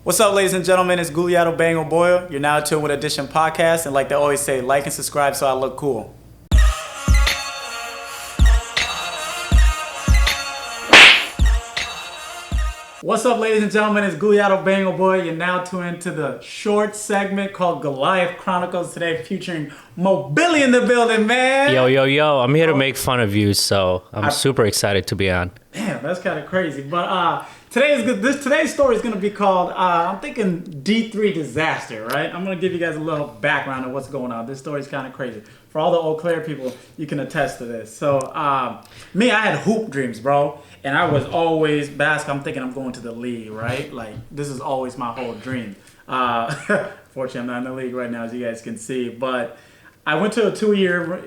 What's up, ladies and gentlemen? It's Goliath You're now tuned with Edition Podcast, and like they always say, like and subscribe so I look cool. What's up, ladies and gentlemen? It's Goliath You're now tuned into the short segment called Goliath Chronicles today, featuring Mobility in the building, man. Yo. I'm here to make fun of you, so I'm super excited to be on. Damn, that's kind of crazy. But today's story is going to be called, I'm thinking D3 Disaster, right? I'm going to give you guys a little background of what's going on. This story is kind of crazy. For all the Eau Claire people, you can attest to this. So, I had hoop dreams, bro. And I was always basketball. I'm thinking I'm going to the league, right? Like, this is always my whole dream. Fortunately, I'm not in the league right now, as you guys can see. But I went to a 2-year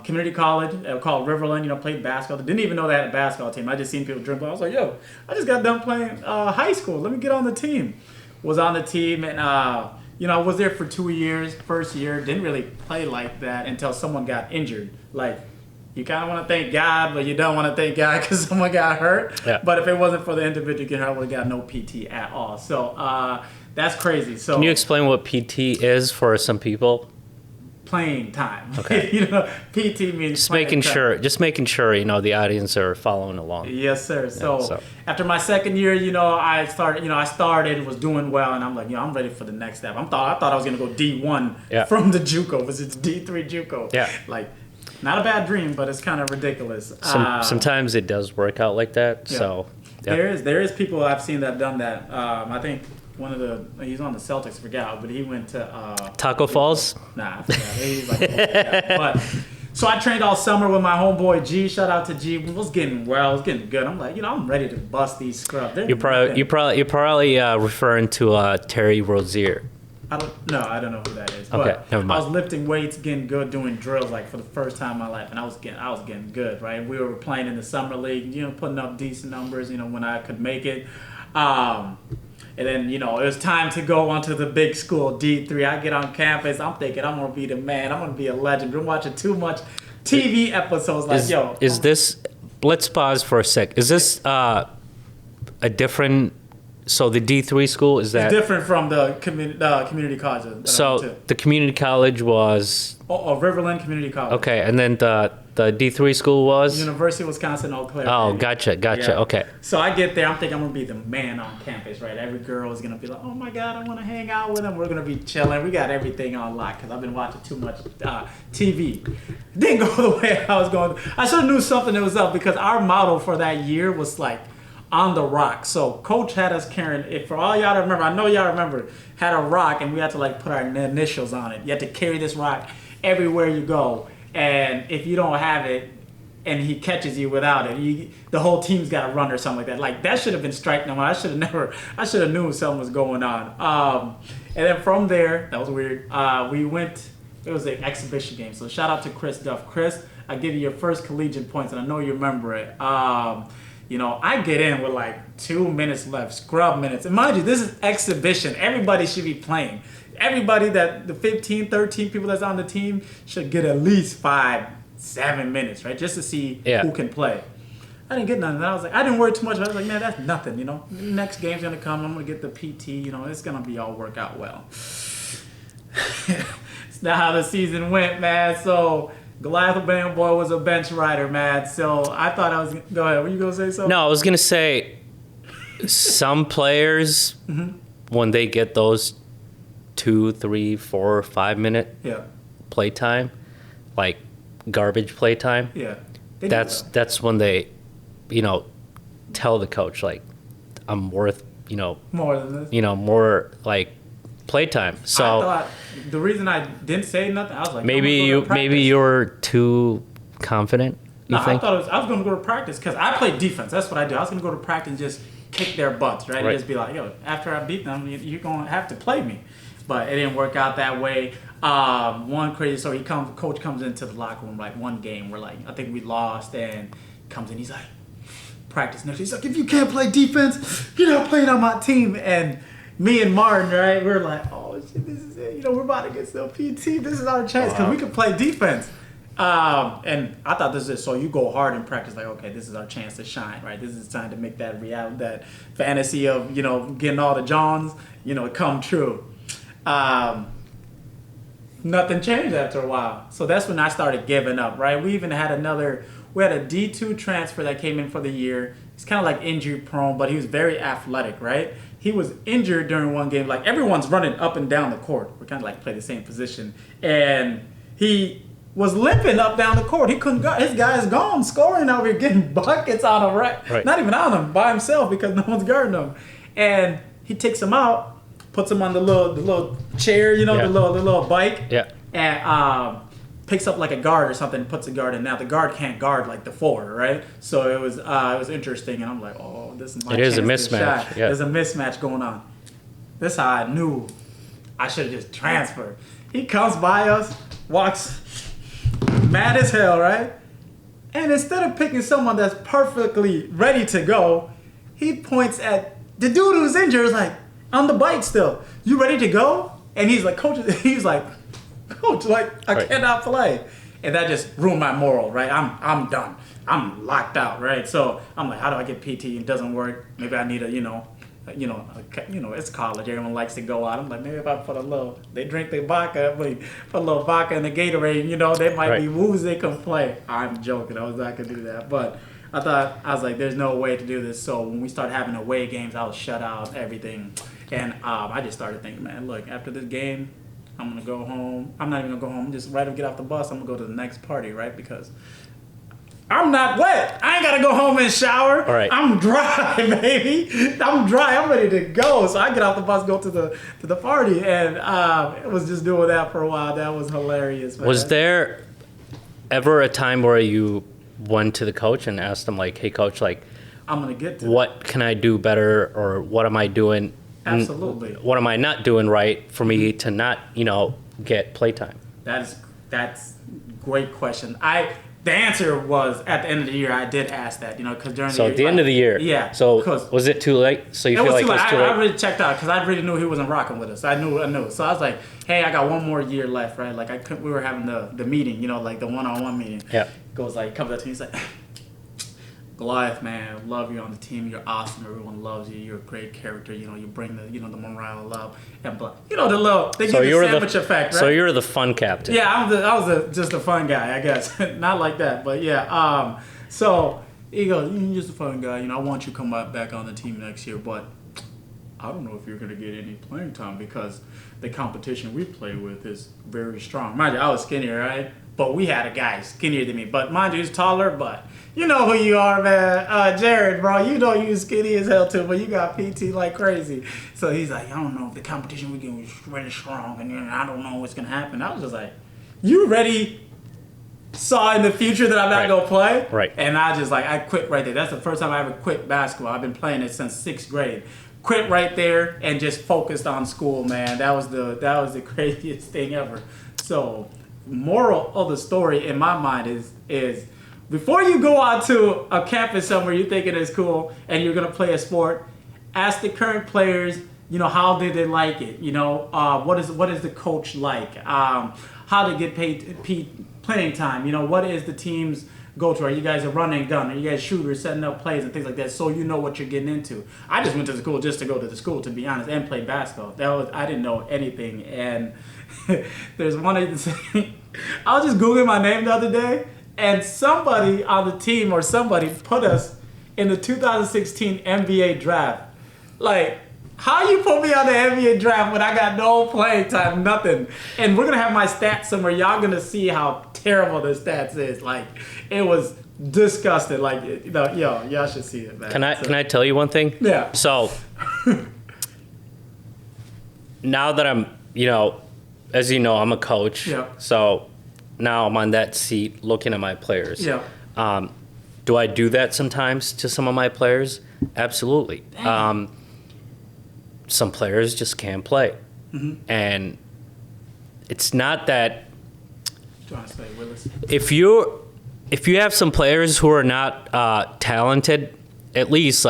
community college called Riverland, played basketball. Didn't even know they had a basketball team. I just seen people dribble. I was like, yo, I just got done playing high school. Let me get on the team. Was on the team, and I was there for 2 years. First year, didn't really play like that until someone got injured. Like, you kind of want to thank God, but you don't want to thank God because someone got hurt. Yeah. But if it wasn't for the individual getting hurt, I would have got no PT at all. So that's crazy. So can you explain what PT is for some people? Playing time. Okay. PT means just making sure the audience are following along. Yes, sir. So after my second year, I started was doing well, and I'm like, I'm ready for the next step. I thought I was gonna go D1 from the JUCO, but it's D3 JUCO. Yeah. Like, not a bad dream, but it's kind of ridiculous. Sometimes it does work out like that. Yeah. So there is people I've seen that have done that. I think he's on the Celtics, I forgot, but he went to Taco Falls. Nah, I forgot. He's like, but so I trained all summer with my homeboy G. Shout out to G. It was getting good. I'm like, I'm ready to bust these scrubs. You're probably referring to Terry Rozier. I don't know who that is. Okay, but never mind. I was lifting weights, getting good, doing drills like for the first time in my life, and I was getting good, right? We were playing in the summer league, putting up decent numbers, when I could make it. And then, it was time to go onto the big school, D3. I get on campus. I'm thinking I'm going to be the man. I'm going to be a legend. Been watching too much TV episodes let's pause for a sec. Is this a different... So the D3 school, is that... It's different from the community college. So the community college was... Riverland Community College. Okay, and then the D3 school was? University of Wisconsin, Eau Claire. Oh, gotcha, yeah. Okay. So I get there, I'm thinking I'm going to be the man on campus, right? Every girl is going to be like, oh my God, I want to hang out with him. We're going to be chilling. We got everything on lock because I've been watching too much TV. Didn't go the way I was going. I should have knew something that was up because our motto for that year was like, on the rock. So coach had us carrying, for all y'all to remember, I know y'all remember, had a rock and we had to put our initials on it. You had to carry this rock everywhere you go. And if you don't have it and he catches you without it, the whole team's got to run or something like that. That should have been strike number. I should have knew something was going on. And then from there, that was weird. It was an exhibition game. So shout out to Chris Duff. Chris, I give you your first collegiate points and I know you remember it. I get in with 2 minutes left, scrub minutes. And mind you, this is exhibition. Everybody should be playing. Everybody the 15, 13 people that's on the team should get at least 5-7 minutes, right? Just to see who can play. I didn't get none of that. I was like, I didn't worry too much. I was like, man, that's nothing, Next game's going to come. I'm going to get the PT, it's going to be all work out well. It's not how the season went, man. So... Goliath Boy was a bench rider, man. So I thought I was... Go ahead. Were you going to say something? No, I was going to say some players, when they get those 2, 3, 4, 5 minute playtime, like garbage playtime, that's when they, tell the coach, I'm worth, more than this. More playtime. So I thought the reason I didn't say nothing, I was like, maybe you were too confident. I thought I was going to go to practice because I played defense. That's what I do. I was going to go to practice and just kick their butts, right? And just be like, after I beat them, you're going to have to play me. But it didn't work out that way. One crazy story. Coach comes into the locker room one game where I think we lost, and comes in. He's like, practice next. He's like, if you can't play defense, you're not playing on my team. And me and Martin, right, we're like, oh shit, this is it. We're about to get some PT. This is our chance because we can play defense. And I thought this is so you go hard in practice, like, okay, this is our chance to shine, right? This is time to make that reality, that fantasy of, getting all the Johns, come true. Nothing changed after a while. So that's when I started giving up, right? We even had we had a D2 transfer that came in for the year. He's kind of like injury prone, but he was very athletic, right? He was injured during one game. Like, everyone's running up and down the court. We kind of like play the same position. And he was limping up down the court. He couldn't go. His guy is gone, scoring over here, getting buckets on him, right? Not even on him, by himself, because no one's guarding him. And he takes him out, puts him on the little chair, the little bike, and picks up like a guard or something, puts a guard in. Now the guard can't guard like the forward, right? So it was interesting, and I'm like, oh, this is my chance. It is a mismatch. Yeah. There's a mismatch going on. This is how I knew I should have just transferred. He comes by us, walks mad as hell, right? And instead of picking someone that's perfectly ready to go, he points at the dude who's injured, is like, on the bike still. You ready to go? And he's like, coach, I cannot play. And that just ruined my moral, right? I'm done. I'm locked out, right? So I'm like, how do I get PT? It doesn't work. Maybe I need it's college. Everyone likes to go out. I'm like, maybe if I put they drink their vodka, put a little vodka in the Gatorade, they might be woozy, they can play. I'm joking. I was not going to do that. But I was like, there's no way to do this. So when we started having away games, I was shut out, everything. And I just started thinking, man, look, after this game, I'm going to go home. I'm not even going to go home. Just right to get off the bus, I'm going to go to the next party, right? Because I'm not wet. I ain't got to go home and shower. All right. I'm dry, baby. I'm dry. I'm ready to go. So I get off the bus, go to the party. And it was just doing that for a while. That was hilarious, man. Was there ever a time where you went to the coach and asked him, like, hey, coach, like, I'm going to get to what can I do better, or what am I doing? Absolutely. What am I not doing right for me to not, get playtime? That's great question. The answer was at the end of the year I did ask that, because during the year. So at the end of the year. Yeah. So was it too late? So you feel like it was too late? I really checked out because I really knew he wasn't rocking with us. I knew. So I was like, hey, I got one more year left, right? Like we were having the meeting, like the one-on-one meeting. Yeah. Comes up to me, he's like, Goliath, man, love you on the team. You're awesome. Everyone loves you. You're a great character. You bring the the morale, love, and they give the sandwich effect, right? So you're the fun captain. Yeah, I was just a fun guy, I guess. Not like that, but yeah. So he goes, you're just a fun guy. I want you to come back on the team next year, but I don't know if you're going to get any playing time because the competition we play with is very strong. Mind you, I was skinnier, right? But we had a guy skinnier than me. But mind you, he's taller, but you know who you are, man. Jared, bro, you skinny as hell too, but you got PT like crazy. So he's like, I don't know if the competition we get is really strong, and I don't know what's going to happen. I was just like, you already saw in the future that I'm not going to play? Right. And I quit right there. That's the first time I ever quit basketball. I've been playing it since 6th grade. Quit right there and just focused on school, man. That was the craziest thing ever. So, moral of the story in my mind is before you go out to a campus somewhere you thinking is cool and you're gonna play a sport, ask the current players, how did they like it? What is the coach like? How to get paid playing time? What is the team's go to? Are you guys a run and gun? Are you guys shooters setting up plays and things like that? So you know what you're getting into. I just went to the school just to go to the school, to be honest, and play basketball. I didn't know anything. And there's one thing. I was just Googling my name the other day, and somebody on the team or somebody put us in the 2016 NBA draft. Like, how you put me on the NBA draft when I got no playing time, nothing? And we're going to have my stats somewhere. Y'all going to see how terrible the stats is. Like, it was disgusting. Like, y'all should see it, man. Can I tell you one thing? Yeah. So, now that I'm, as you know, I'm a coach. Yeah. So, now I'm on that seat looking at my players. Yeah. Do I do that sometimes to some of my players? Absolutely. Some players just can't play. Mm-hmm. And it's not that if you have some players who are not talented, at least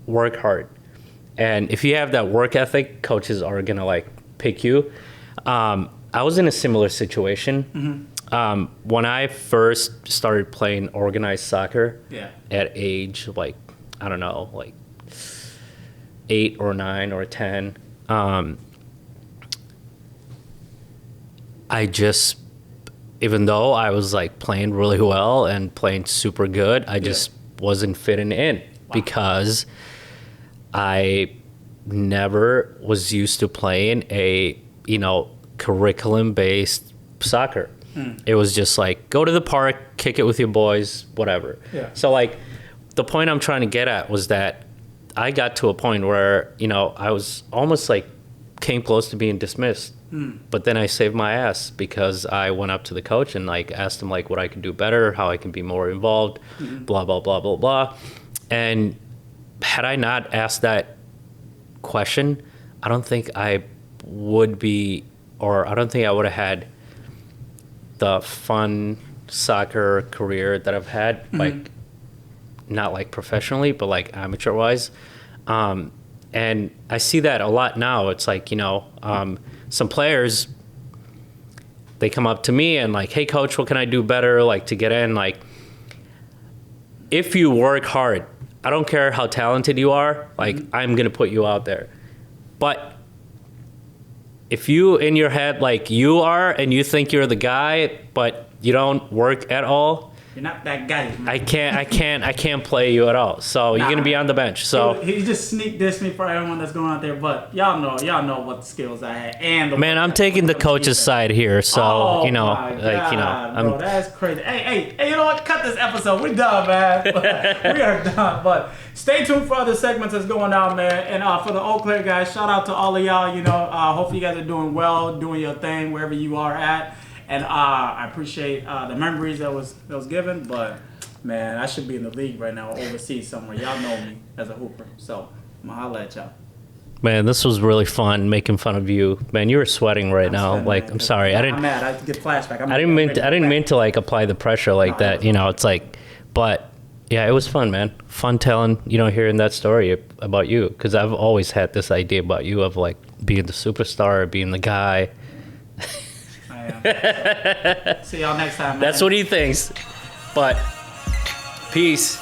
work hard. And if you have that work ethic, coaches are gonna pick you. I was in a similar situation. When I first started playing organized soccer at age, like, I don't know, like 8 or 9 or 10, I just, even though I was like playing really well and playing super good, I just wasn't fitting in because I never was used to playing a, curriculum-based soccer. It was just like, go to the park, kick it with your boys, whatever. Yeah. So like, the point I'm trying to get at was that I got to a point where, I was almost like came close to being dismissed. But then I saved my ass because I went up to the coach and like asked him like what I could do better, how I can be more involved, blah, blah, blah, blah, blah. And had I not asked that question, I don't think I would be, or I don't think I would have had the fun soccer career that I've had, like not like professionally, but like amateur wise. And I see that a lot now. It's like, some players, they come up to me and like, hey coach, what can I do better? Like to get in, like if you work hard, I don't care how talented you are, like I'm going to put you out there. But if you in your head, like you are, and you think you're the guy, but you don't work at all, you're not that guy. Man. I can't play you at all. So you're gonna be on the bench. So he just sneak dissed me for everyone that's going out there. But y'all know what skills I had. And man, I'm taking the coach's side here. So bro, that's crazy. Hey, you know what? Cut this episode. We're done, man. We are done. But stay tuned for other segments that's going on, man. And for the Eau Claire guys, shout out to all of y'all. Hopefully you guys are doing well, doing your thing wherever you are at. And I appreciate the memories that was given, but man, I should be in the league right now, overseas somewhere. Y'all know me as a hooper, so I'm gonna holla at y'all. Man, this was really fun making fun of you. Man, you were sweating right now. Like, man, I'm sorry, I'm mad. I get flashback. I didn't mean to like apply the pressure like that. It's like, but yeah, it was fun, man. Fun telling, hearing that story about you, because I've always had this idea about you of like being the superstar, being the guy. See y'all next time, man. That's what he thinks. But peace.